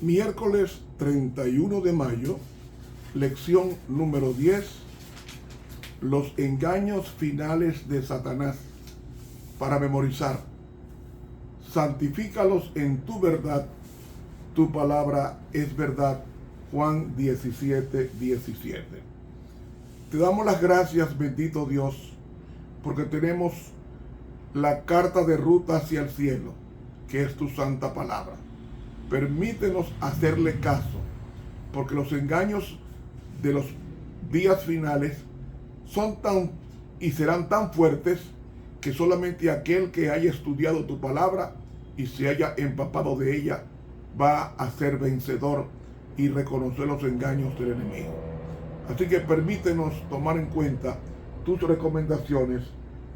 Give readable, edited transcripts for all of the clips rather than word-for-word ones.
Miércoles 31 de mayo, lección número 10, los engaños finales de Satanás. Para memorizar, santifícalos en tu verdad, tu palabra es verdad. Juan 17:17. Te damos las gracias, bendito Dios, porque tenemos la carta de ruta hacia el cielo, que es tu santa palabra. Permítenos hacerle caso, porque los engaños de los días finales son tan y serán tan fuertes que solamente aquel que haya estudiado tu palabra y se haya empapado de ella va a ser vencedor y reconocer los engaños del enemigo. Así que permítenos tomar en cuenta tus recomendaciones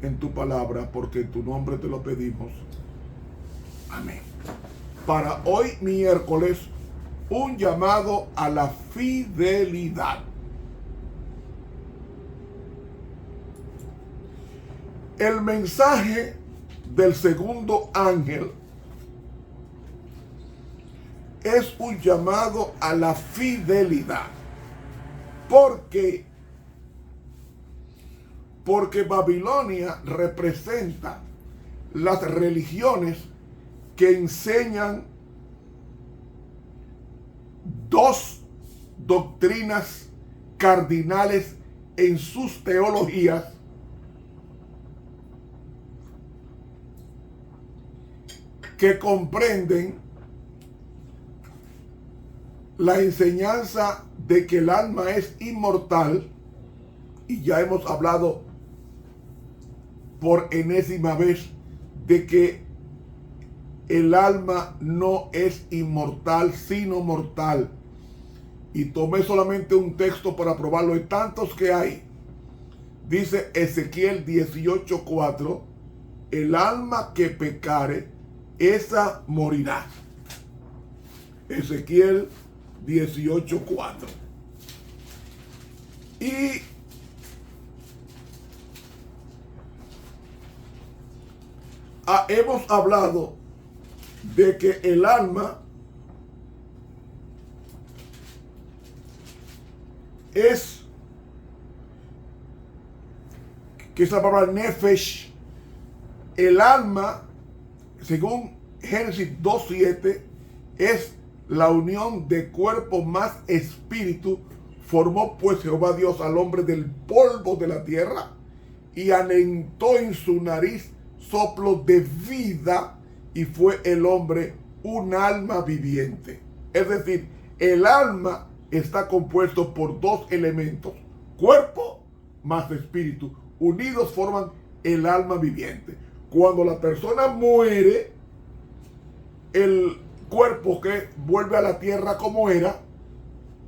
en tu palabra, porque en tu nombre te lo pedimos. Amén. Para hoy miércoles, un llamado a la fidelidad. El mensaje del segundo ángel es un llamado a la fidelidad. Porque Babilonia representa las religiones que enseñan dos doctrinas cardinales en sus teologías que comprenden la enseñanza de que el alma es inmortal, y ya hemos hablado por enésima vez de que el alma no es inmortal, sino mortal. Y tomé solamente un texto para probarlo, de tantos que hay. Dice Ezequiel 18:4, el alma que pecare, esa morirá. Ezequiel 18:4. Y hemos hablado de que el alma es, que esa palabra nefesh, el alma, según Génesis 2:7, es la unión de cuerpo más espíritu. Formó pues Jehová Dios al hombre del polvo de la tierra y alentó en su nariz soplo de vida, y fue el hombre un alma viviente. Es decir, el alma está compuesto por dos elementos, cuerpo más espíritu. Unidos forman el alma viviente. Cuando la persona muere, el cuerpo que vuelve a la tierra como era,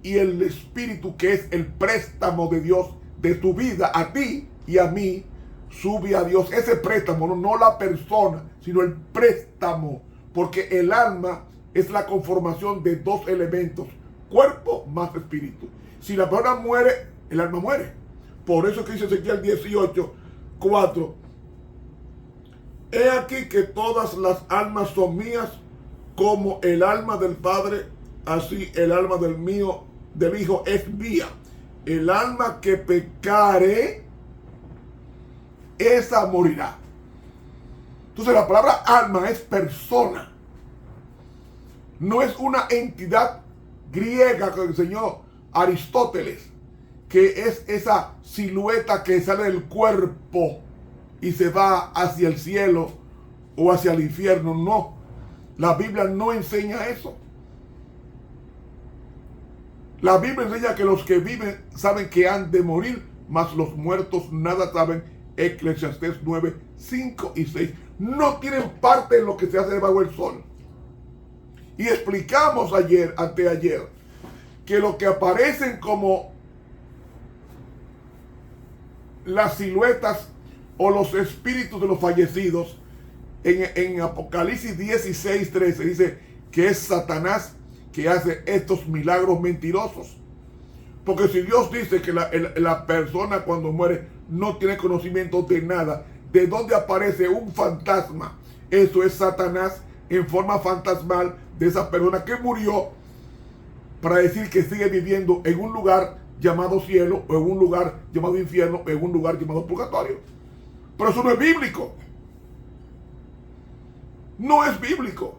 y el espíritu, que es el préstamo de Dios de tu vida a ti y a mí, sube a Dios. Ese préstamo, no la persona, sino el préstamo, porque el alma es la conformación de dos elementos, cuerpo más espíritu. Si la persona muere, el alma muere. Por eso que dice Ezequiel 18:4, he aquí que todas las almas son mías, como el alma del Padre, así el alma del Hijo es mía. El alma que pecare, esa morirá. Entonces la palabra alma es persona. No es una entidad griega que enseñó Aristóteles, que es esa silueta que sale del cuerpo y se va hacia el cielo o hacia el infierno. No, la Biblia no enseña eso. La Biblia enseña que los que viven saben que han de morir, mas los muertos nada saben. Eclesiastés 9:5 y 6. No tienen parte en lo que se hace debajo del sol. Y explicamos anteayer, que lo que aparecen como las siluetas o los espíritus de los fallecidos, en Apocalipsis 16:13 dice que es Satanás que hace estos milagros mentirosos. Porque si Dios dice que la persona cuando muere no tiene conocimiento de nada, ¿de dónde aparece un fantasma? Eso es Satanás en forma fantasmal de esa persona que murió para decir que sigue viviendo en un lugar llamado cielo, o en un lugar llamado infierno, o en un lugar llamado purgatorio. Pero eso no es bíblico. No es bíblico.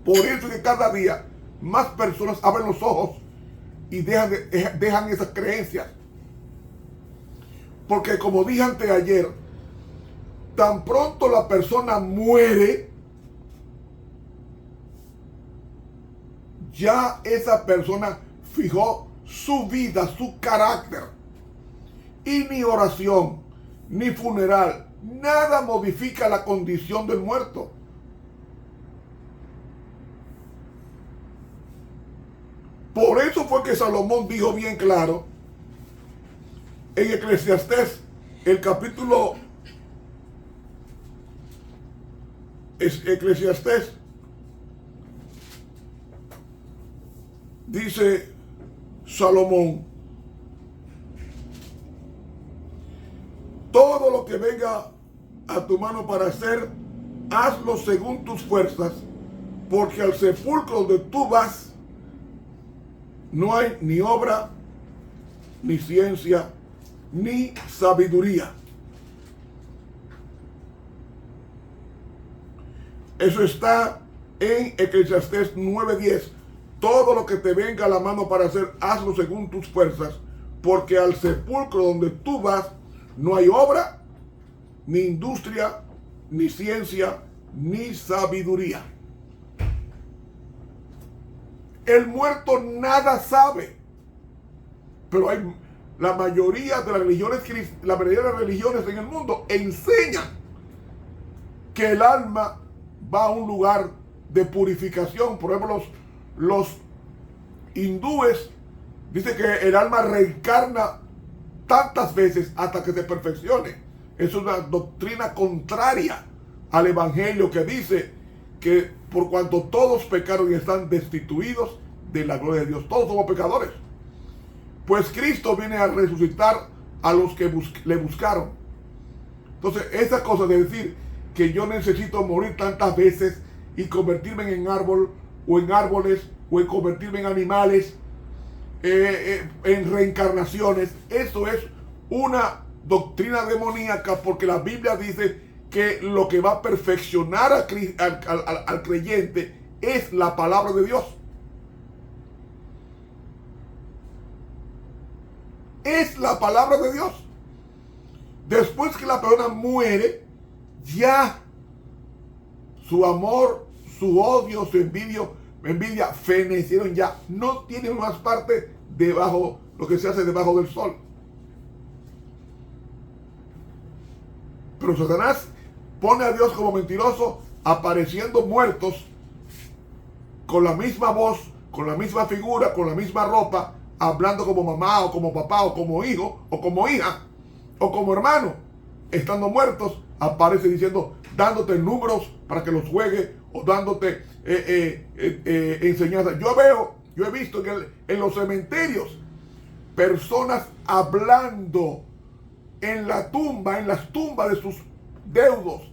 Por eso es que cada día más personas abren los ojos y dejan esas creencias. Porque como dije anteayer, tan pronto la persona muere, ya esa persona fijó su vida, su carácter. Y ni oración, ni funeral, nada modifica la condición del muerto. Por eso fue que Salomón dijo bien claro en Eclesiastés, el capítulo Eclesiastés, dice Salomón: todo lo que venga a tu mano para hacer, hazlo según tus fuerzas, porque al sepulcro donde tú vas no hay ni obra, ni ciencia, ni sabiduría. Eso está en Eclesiastés 9:10. Todo lo que te venga a la mano para hacer, hazlo según tus fuerzas, porque al sepulcro donde tú vas no hay obra, ni industria, ni ciencia, ni sabiduría. El muerto nada sabe. Pero hay la mayoría de las religiones en el mundo enseñan que el alma va a un lugar de purificación. Por ejemplo, los hindúes dicen que el alma reencarna tantas veces hasta que se perfeccione. Es una doctrina contraria al evangelio, que dice que por cuanto todos pecaron y están destituidos de la gloria de Dios, todos somos pecadores. Pues Cristo viene a resucitar a los que le buscaron. Entonces, esa cosa de decir que yo necesito morir tantas veces y convertirme en árbol, o en árboles, o en convertirme en animales, en reencarnaciones, eso es una doctrina demoníaca, porque la Biblia dice que lo que va a perfeccionar al creyente es la palabra de Dios. Es la palabra de Dios. Después que la persona muere, ya su amor, su odio, su envidia fenecieron, ya no tienen más parte debajo, lo que se hace debajo del sol. Pero Satanás pone a Dios como mentiroso, apareciendo muertos con la misma voz, con la misma figura, con la misma ropa, hablando como mamá, o como papá, o como hijo, o como hija, o como hermano. Estando muertos, aparece diciendo, dándote números para que los juegues, o dándote enseñanzas. Yo he visto en los cementerios personas hablando en las tumbas de sus deudos,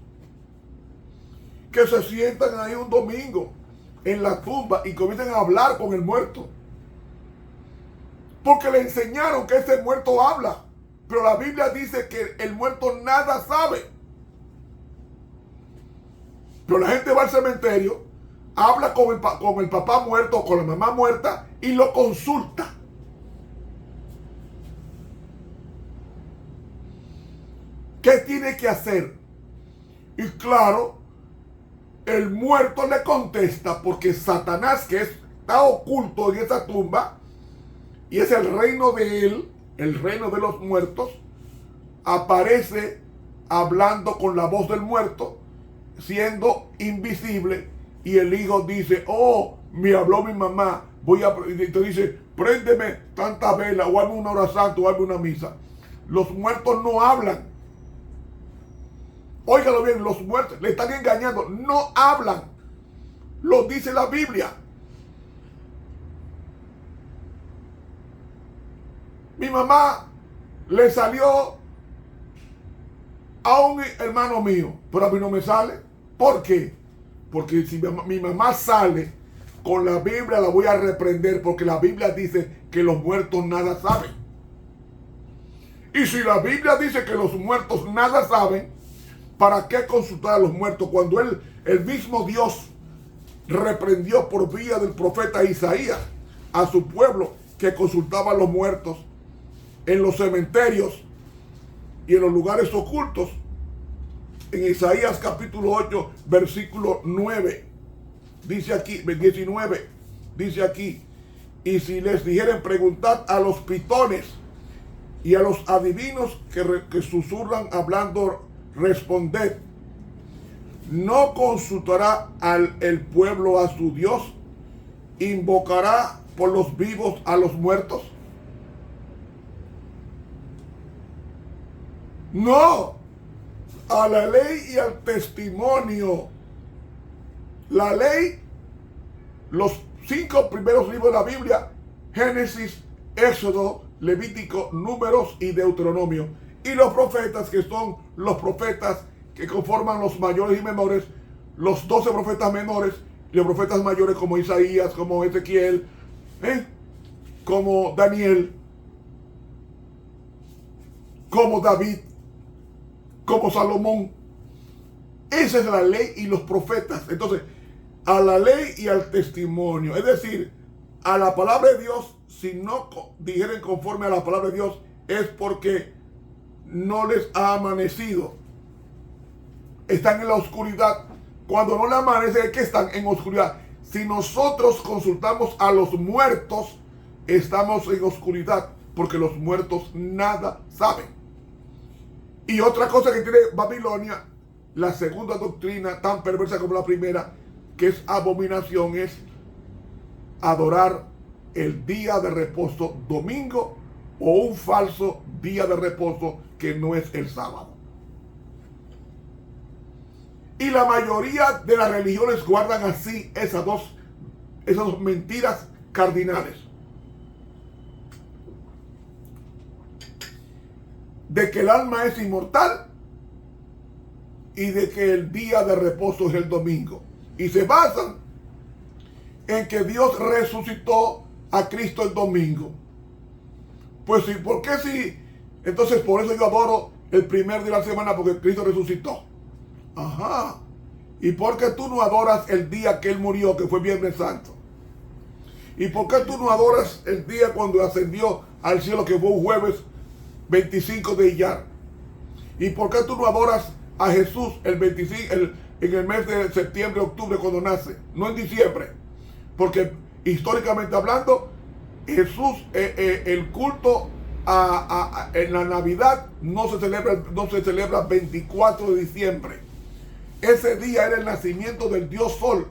que se sientan ahí un domingo en la tumba y comienzan a hablar con el muerto, porque le enseñaron que ese muerto habla. Pero la Biblia dice que el muerto nada sabe. Pero la gente va al cementerio, habla con el papá muerto o con la mamá muerta y lo consulta. ¿Qué tiene que hacer? Y claro, el muerto le contesta, porque Satanás, que está oculto en esa tumba, y es el reino de él, el reino de los muertos, aparece hablando con la voz del muerto, siendo invisible, y el hijo dice, oh, me habló mi mamá, y te dice, préndeme tanta vela, o hazme una hora santa, o hazme una misa. Los muertos no hablan. Óigalo bien, los muertos le están engañando, no hablan. Lo dice la Biblia. Mi mamá le salió a un hermano mío, pero a mí no me sale. ¿Por qué? Porque si mi mamá sale con la Biblia, la voy a reprender, porque la Biblia dice que los muertos nada saben. Y si la Biblia dice que los muertos nada saben, ¿para qué consultar a los muertos cuando el mismo Dios reprendió por vía del profeta Isaías a su pueblo que consultaba a los muertos en los cementerios y en los lugares ocultos? En Isaías capítulo 8, versículo 9, dice aquí, 19, dice aquí: y si les dijeren, preguntad a los pitones y a los adivinos que susurran hablando, responded. ¿No consultará el pueblo a su Dios? ¿Invocará por los vivos a los muertos? No, a la ley y al testimonio. La ley, los 5 primeros libros de la Biblia: Génesis, Éxodo, Levítico, Números y Deuteronomio. Y los profetas, que son los profetas que conforman los mayores y menores, los 12 profetas menores, y los profetas mayores como Isaías, como Ezequiel, como Daniel, como David, como Salomón. Esa es la ley y los profetas. Entonces, a la ley y al testimonio, es decir, a la palabra de Dios, si no dijeren conforme a la palabra de Dios, es porque no les ha amanecido. Están en la oscuridad. Cuando no le amanece, es que están en oscuridad. Si nosotros consultamos a los muertos, estamos en oscuridad, porque los muertos nada saben. Y otra cosa que tiene Babilonia, la segunda doctrina, tan perversa como la primera, que es abominación, es adorar el día de reposo domingo o un falso día de reposo que no es el sábado. Y la mayoría de las religiones guardan así esas dos mentiras cardinales: de que el alma es inmortal y de que el día de reposo es el domingo. Y se basan en que Dios resucitó a Cristo el domingo. Pues sí, ¿por qué sí? Entonces por eso yo adoro el primer día de la semana, porque Cristo resucitó. Ajá. ¿Y por qué tú no adoras el día que Él murió, que fue Viernes Santo? ¿Y por qué tú no adoras el día cuando ascendió al cielo, que fue un jueves 25 de Iyar? ¿Y por qué tú no adoras a Jesús en el mes de septiembre, octubre, cuando nace? No en diciembre. Porque históricamente hablando, Jesús, el culto en la Navidad no se celebra 24 de diciembre. Ese día era el nacimiento del Dios Sol.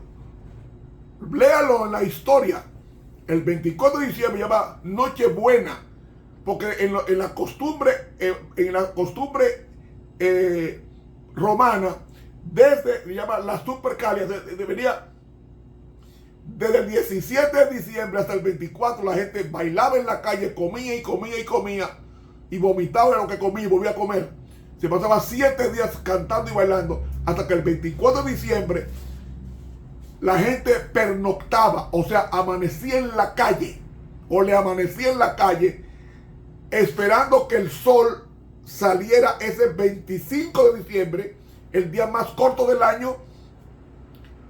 Léalo en la historia. El 24 de diciembre se llama Nochebuena, porque en la costumbre romana, se llama la Supercalia, venía desde el 17 de diciembre hasta el 24. La gente bailaba en la calle, comía y comía y comía, y vomitaba de lo que comía y volvía a comer. Se pasaba 7 días cantando y bailando, hasta que el 24 de diciembre la gente pernoctaba, o sea, amanecía en la calle, o le amanecía en la calle, esperando que el sol saliera ese 25 de diciembre, el día más corto del año,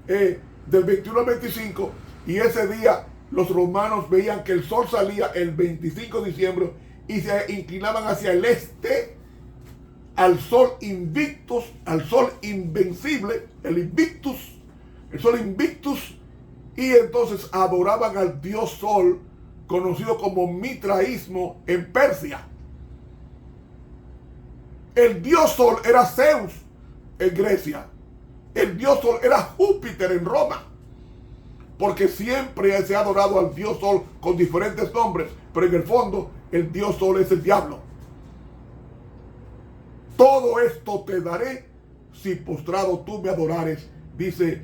del 21 al 25, y ese día los romanos veían que el sol salía el 25 de diciembre y se inclinaban hacia el este, al sol invictus, al sol invencible, el sol invictus, y entonces adoraban al dios sol, conocido como mitraísmo en Persia. El dios sol era Zeus en Grecia. El dios sol era Júpiter en Roma. Porque siempre se ha adorado al dios sol con diferentes nombres, pero en el fondo el dios sol es el diablo. Todo esto te daré si postrado tú me adorares, dice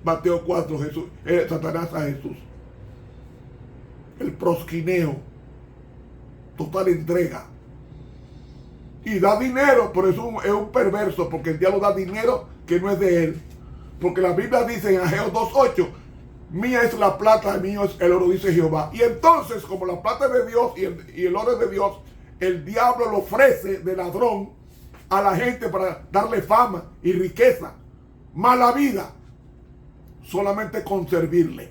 Mateo 4, Satanás a Jesús. El prosquineo, total entrega. Y da dinero, pero es un perverso, porque el diablo da dinero que no es de él. Porque la Biblia dice en Ageo 2:8, mía es la plata, mío es el oro, dice Jehová. Y entonces, como la plata es de Dios y el oro es de Dios, el diablo lo ofrece de ladrón a la gente para darle fama y riqueza. Mala vida, solamente con servirle.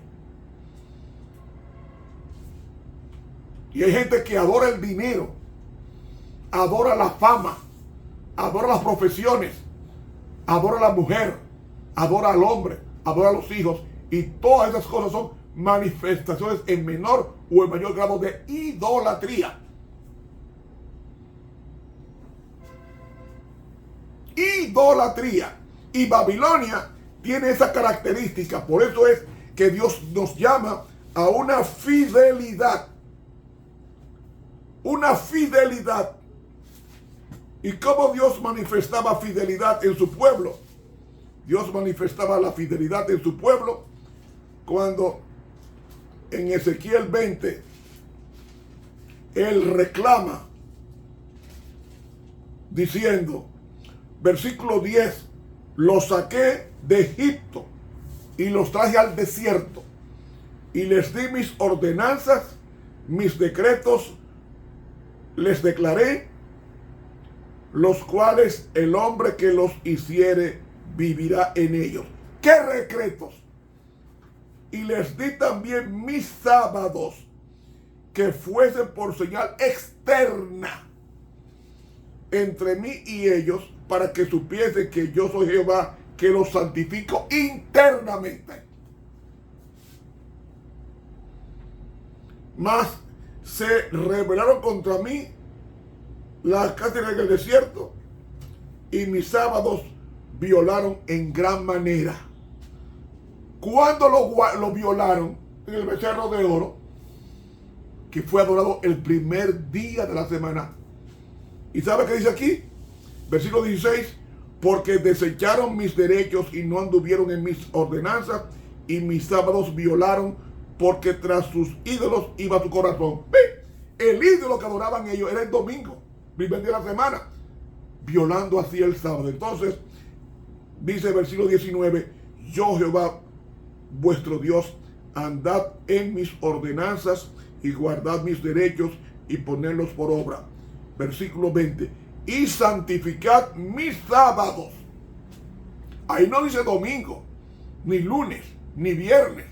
Y hay gente que adora el dinero, adora la fama, adora las profesiones, adora a la mujer, adora al hombre, adora a los hijos. Y todas esas cosas son manifestaciones en menor o en mayor grado de idolatría. Idolatría. Y Babilonia tiene esa característica. Por eso es que Dios nos llama a una fidelidad. Una fidelidad. ¿Y cómo Dios manifestaba fidelidad en su pueblo? Dios manifestaba la fidelidad en su pueblo cuando en Ezequiel 20 Él reclama diciendo, versículo 10, los saqué de Egipto y los traje al desierto y les di mis ordenanzas, mis decretos les declaré, los cuales el hombre que los hiciere vivirá en ellos. ¿Qué decretos? Y les di también mis sábados, que fuesen por señal externa entre mí y ellos, para que supiesen que yo soy Jehová, que los santifico internamente. Mas se rebelaron contra mí las cárceles del desierto, y mis sábados violaron en gran manera. ¿Cuándo lo violaron? En el becerro de oro, que fue adorado el primer día de la semana. ¿Y sabe qué dice aquí? Versículo 16, porque desecharon mis derechos y no anduvieron en mis ordenanzas, y mis sábados violaron, porque tras sus ídolos iba su corazón. ¿Ve? El ídolo que adoraban ellos era el domingo, primer día de la semana, violando así el sábado. Entonces, dice el versículo 19, yo Jehová, vuestro Dios, andad en mis ordenanzas y guardad mis derechos y ponedlos por obra. Versículo 20, y santificad mis sábados. Ahí no dice domingo, ni lunes, ni viernes.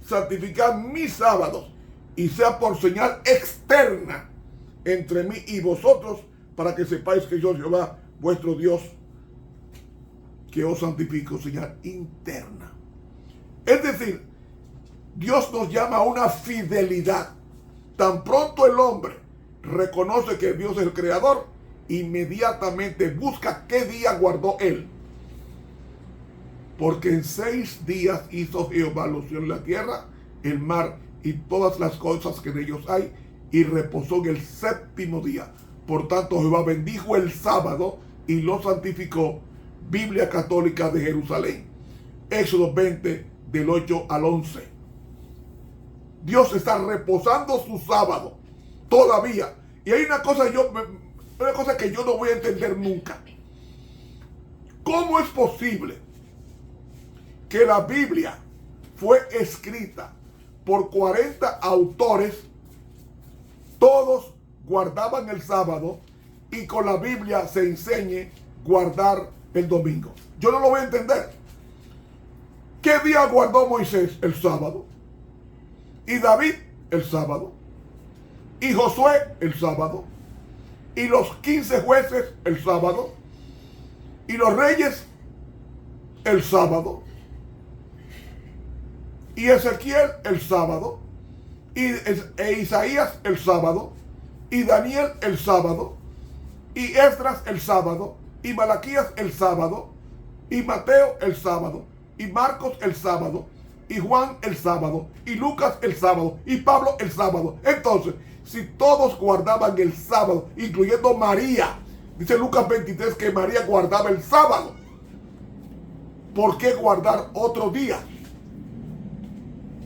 Santificad mis sábados, y sea por señal externa entre mí y vosotros, para que sepáis que yo Jehová, vuestro Dios, que os santifico. Señal interna. Es decir, Dios nos llama a una fidelidad. Tan pronto el hombre reconoce que Dios es el creador, inmediatamente busca qué día guardó él. Porque en 6 días hizo Jehová los cielos y la tierra, el mar y todas las cosas que en ellos hay, y reposó en el 7º día. Por tanto, Jehová bendijo el sábado y lo santificó. Biblia Católica de Jerusalén. Éxodo 20, del 8 al 11. Dios está reposando su sábado todavía. Y hay una cosa que yo no voy a entender nunca. ¿Cómo es posible que la Biblia fue escrita por 40 autores, todos guardaban el sábado, y con la Biblia se enseñe guardar el domingo? Yo no lo voy a entender. ¿Qué día guardó Moisés? El sábado. Y David, el sábado. Y Josué, el sábado. Y los 15 jueces, el sábado. Y los reyes, el sábado. Y Ezequiel, el sábado. E Isaías, el sábado. Y Daniel, el sábado. Y Esdras, el sábado. Y Malaquías, el sábado. Y Mateo, el sábado. Y Marcos, el sábado. Y Juan, el sábado. Y Lucas, el sábado. Y Pablo, el sábado. Entonces, si todos guardaban el sábado, incluyendo María, dice Lucas 23 que María guardaba el sábado, ¿por qué guardar otro día?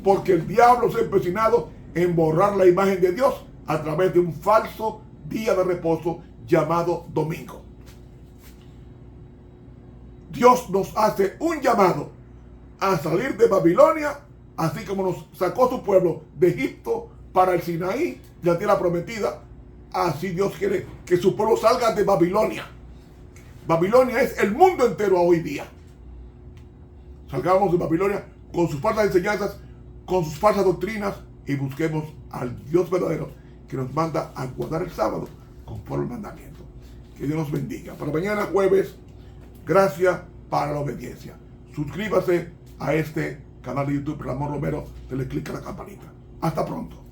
Porque el diablo se ha empecinado en borrar la imagen de Dios a través de un falso día de reposo llamado domingo. Dios nos hace un llamado a salir de Babilonia, así como nos sacó su pueblo de Egipto para el Sinaí, la tierra prometida. Así Dios quiere que su pueblo salga de Babilonia. Babilonia es el mundo entero hoy día. Salgamos de Babilonia con sus falsas enseñanzas, con sus falsas doctrinas, y busquemos al Dios verdadero que nos manda a guardar el sábado conforme al mandamiento. Que Dios nos bendiga. Para mañana jueves, gracia para la obediencia. Suscríbase a este canal de YouTube, Ramón Romero, dale clic a la campanita. Hasta pronto.